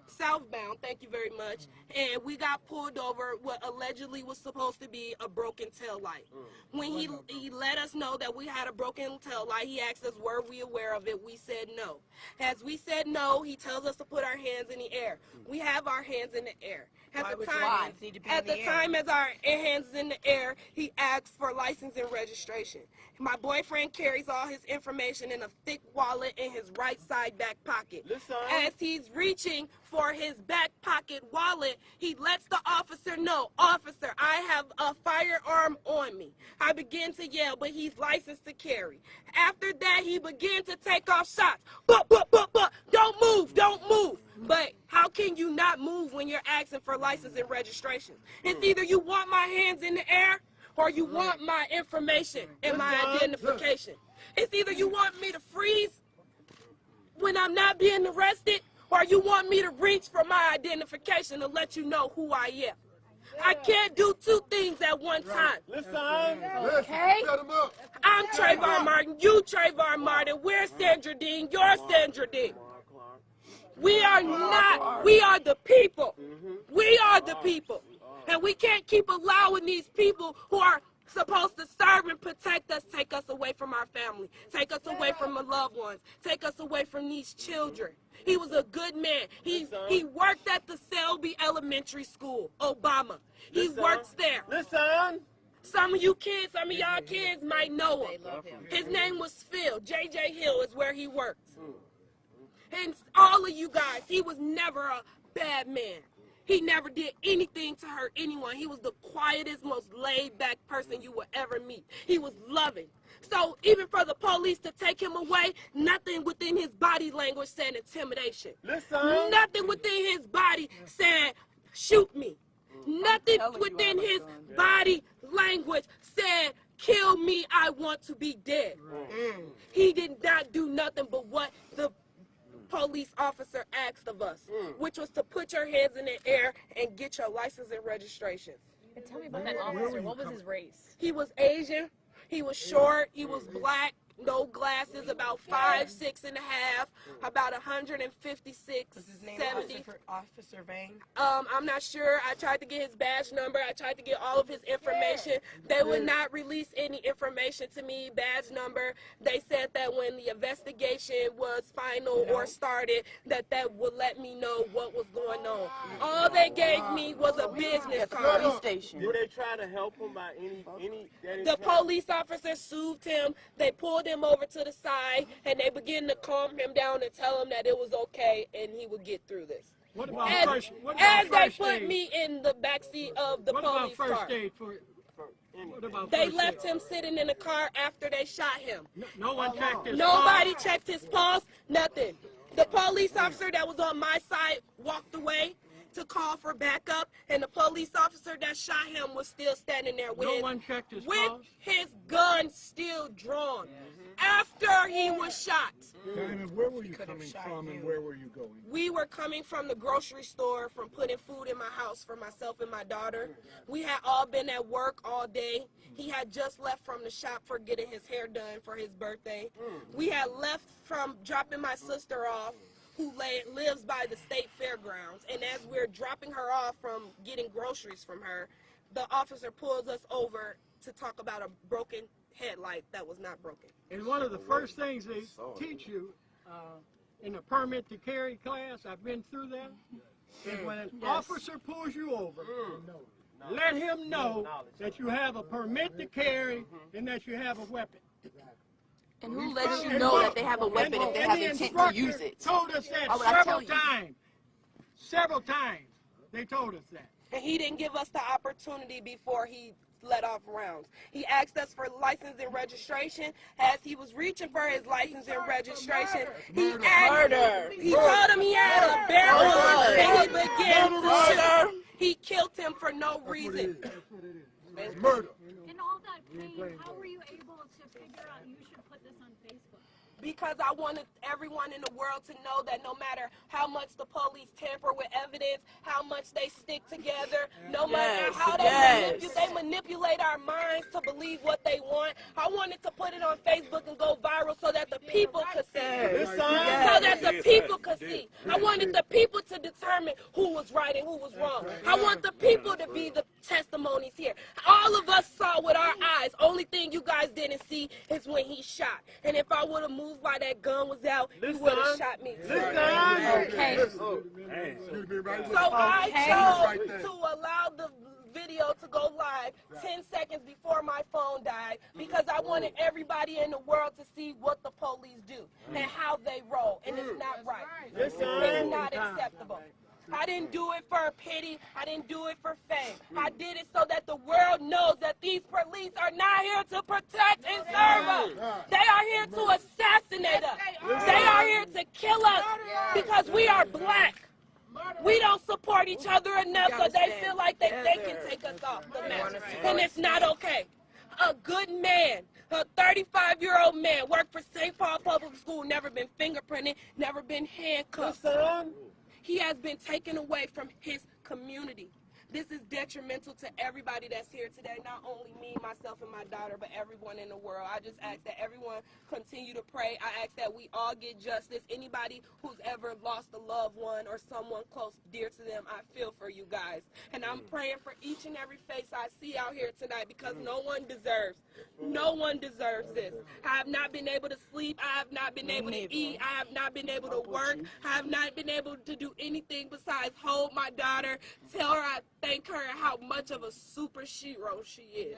southbound, thank you very much, and we got pulled over what allegedly was supposed to be a broken tail light. When he let us know that we had a broken tail light, he asked us were we aware of it. We said no. As we said no, he tells us to put our hands in the air. We have our hands in the air. At the time as our hands in the air, he asks for license and registration. My boyfriend carries all his information in a thick wallet in his right side back pocket. As he's reaching for his back pocket wallet, he lets the officer know, "Officer, I have a firearm on me." I begin to yell, but he's licensed to carry. After that, he began to take off shots. But, don't move, don't move. But how can you not move when you're asking for license and registration? It's either you want my hands in the air or you want my information and my identification. It's either you want me to freeze when I'm not being arrested, or you want me to reach for my identification to let you know who I am. I can't do two things at one time. Okay. I'm Trayvon Martin, you Trayvon Martin, we're Sandra Dean, you're Sandra Dean. We are not, we are the people. We are the people. And we can't keep allowing these people who are supposed to serve and protect us, take us away from our family, take us away from our loved ones, take us away from these children. He was a good man. He worked at the A.C.A.B Elementary School, Obama. He works there. Some of you kids, some of y'all kids might know him. His name was Phil. J.J. Hill is where he works. And all of you guys, he was never a bad man. He never did anything to hurt anyone. He was the quietest, most laid-back person you would ever meet. He was loving. So even for the police to take him away, nothing within his body language said intimidation. Nothing within his body said, shoot me. Nothing within his body language said, kill me, I want to be dead. He did not do nothing but what the police officer asked of us, which was to put your hands in the air and get your license and registration. And tell me about that officer. What was his race? He was Asian. He was short. He was black. No glasses. About 5'6" and a half. About 156. Was his name 70. Officer Vane? I'm not sure. I tried to get his badge number. I tried to get all of his information. They would not release any information to me, badge number. They said that when the investigation was final or started, that would let me know what was going on. All they gave me was a business card. Were they trying to help him by any? The police officer soothed him. They pulled him over to the side, and they began to calm him down and tell him that it was okay and he would get through this. As they put me in the backseat of the police car. They left him sitting in the car after they shot him. No one checked his Nobody checked his pulse, nothing. The police officer that was on my side walked away to call for backup, and the police officer that shot him was still standing there with his gun still drawn after he was shot. Where were you coming from and where were you going? We were coming from the grocery store, from putting food in my house for myself and my daughter. We had all been at work all day. He had just left from the shop for getting his hair done for his birthday. We had left from dropping my sister off, who lives by the state fairgrounds, and as we're dropping her off from getting groceries from her, the officer pulls us over to talk about a broken headlight that was not broken. And one of the first things they teach you in the permit to carry class, I've been through that, is when an officer pulls you over, let him know that you have a permit to carry and that you have a weapon. And who lets you know that they have a weapon if they have intent to use it? Told us that several times. They told us that. And he didn't give us the opportunity before he let off rounds. He asked us for license and registration. As he was reaching for his license and registration, he told him he had a barrel and he began to shoot. He killed him for no reason. It's murder. In all that pain, how were you able to figure out you should put this on Facebook? because I wanted everyone in the world to know that no matter how much the police tamper with evidence, how much they stick together, no matter how they manipulate our minds to believe what they want, I wanted to put it on Facebook and go viral so that the people could see. So that the people could see. I wanted the people to determine who was right and who was wrong. I want the people to be the testimonies here. All of us saw with our eyes. Only thing you guys didn't see is when he shot. And if I would have moved while that gun was out, he would have shot me too. Okay. So I chose to allow the video to go live 10 seconds before my phone died because I wanted everybody in the world to see what the police do and how they roll. And it's not right. It's not acceptable. I didn't do it for pity. I didn't do it for fame. I did it so that the world knows that these police are not here to protect and serve us. They are here to assassinate us. They are here to kill us because we are black. We don't support each other enough so they feel like they can take us off the map. And it's not okay. A good man, a 35-year-old man, worked for St. Paul Public School, never been fingerprinted, never been handcuffed. He has been taken away from his community. This is detrimental to everybody that's here today, not only me, myself, and my daughter, but everyone in the world. I just ask that everyone continue to pray. I ask that we all get justice. Anybody who's ever lost a loved one or someone close, dear to them, I feel for you guys. And I'm praying for each and every face I see out here tonight because no one deserves this. I have not been able to sleep. I have not been able to eat. I have not been able to work. I have not been able to do anything besides hold my daughter, tell her I thank her how much of a super hero she is.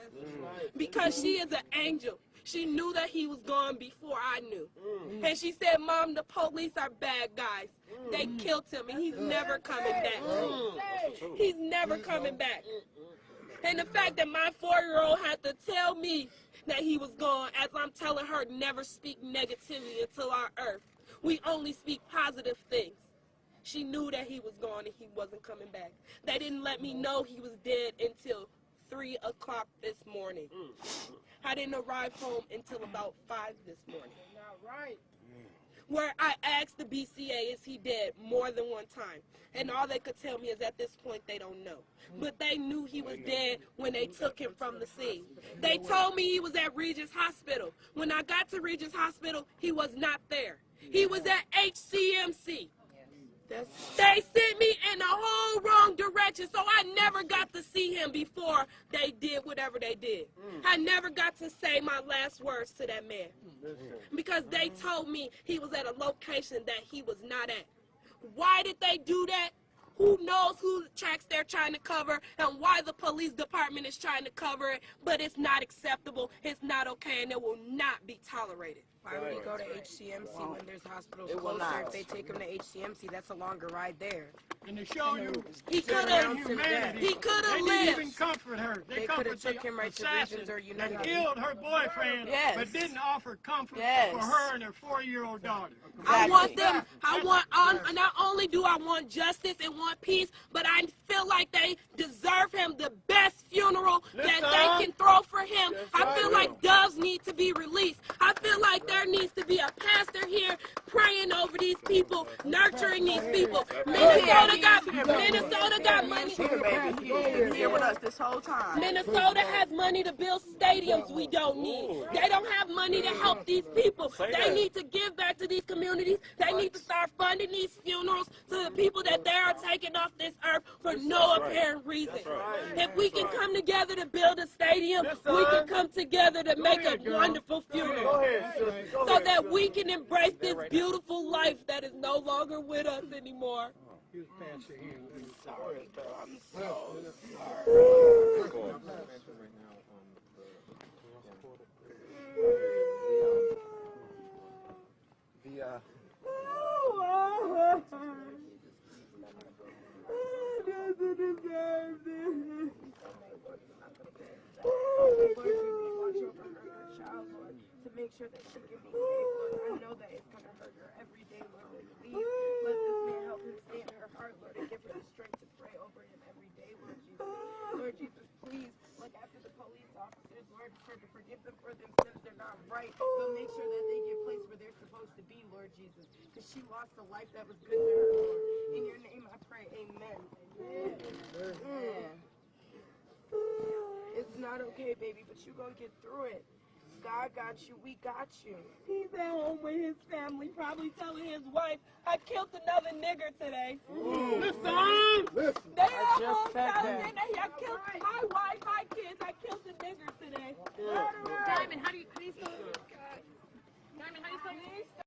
Because she is an angel. She knew that he was gone before I knew. And she said, Mom, the police are bad guys. They killed him and he's never coming back. He's never coming back. And the fact that my 4-year-old had to tell me that he was gone, as I'm telling her, never speak negativity until our earth. We only speak positive things. She knew that he was gone and he wasn't coming back. They didn't let me know he was dead until 3 o'clock this morning. I didn't arrive home until about 5 this morning. Where I asked the BCA, is he dead, more than one time. And all they could tell me is at this point they don't know. But they knew he was dead when they took him from the scene. They told me he was at Regis Hospital. When I got to Regis Hospital, he was not there. He was at HCMC. They sent me in the whole wrong direction, so I never got to see him before they did whatever they did. I never got to say my last words to that man because they told me he was at a location that he was not at. Why did they do that? Who knows who tracks they're trying to cover and why the police department is trying to cover it, but it's not acceptable, it's not okay, and it will not be tolerated. Why would he go to HCMC when there's hospitals closer? If they take him to HCMC, that's a longer ride there. And to show you, he could have lived. They didn't even comfort her. They could have took him right to Regions or United. And killed her boyfriend, but didn't offer comfort for her and her 4-year-old daughter. I want them, not only do I want justice and want peace, but I feel like they deserve him the best funeral that they can throw for him. I feel like doves need to be released. I feel like there needs to be a pastor here praying over these people, nurturing these people. Minnesota got money. Here with us this whole time. Minnesota has money to build stadiums we don't need. They don't have money to help these people. They need to give back to these communities. They need to start funding these funerals to the people that they are taking off this earth for no apparent reason. If we can come together to build a stadium, we can come together to make a wonderful funeral so that we can embrace this beautiful life that is no longer with us anymore. I'm sorry, bro. I'm so to make sure that she can be safe, Lord. I know that it's going to hurt her every day, Lord, when you leave. Let this man help him stay in her heart, Lord, and give her the strength to pray over him every day, Lord Jesus. Lord Jesus, please look after the police officers, Lord, forgive them for their sins. They're not right, but make sure that they get placed where where they're supposed to be, Lord Jesus, because she lost a life that was good to her, Lord. In your name I pray, amen. It's not okay, baby, but you're going to get through it. God got you. We got you. He's at home with his family, probably telling his wife, I killed another nigger today. Listen. They at home telling him that I killed my wife, my kids, I killed a nigger today. Diamond, how do you spell it? Diamond, how do you spell it?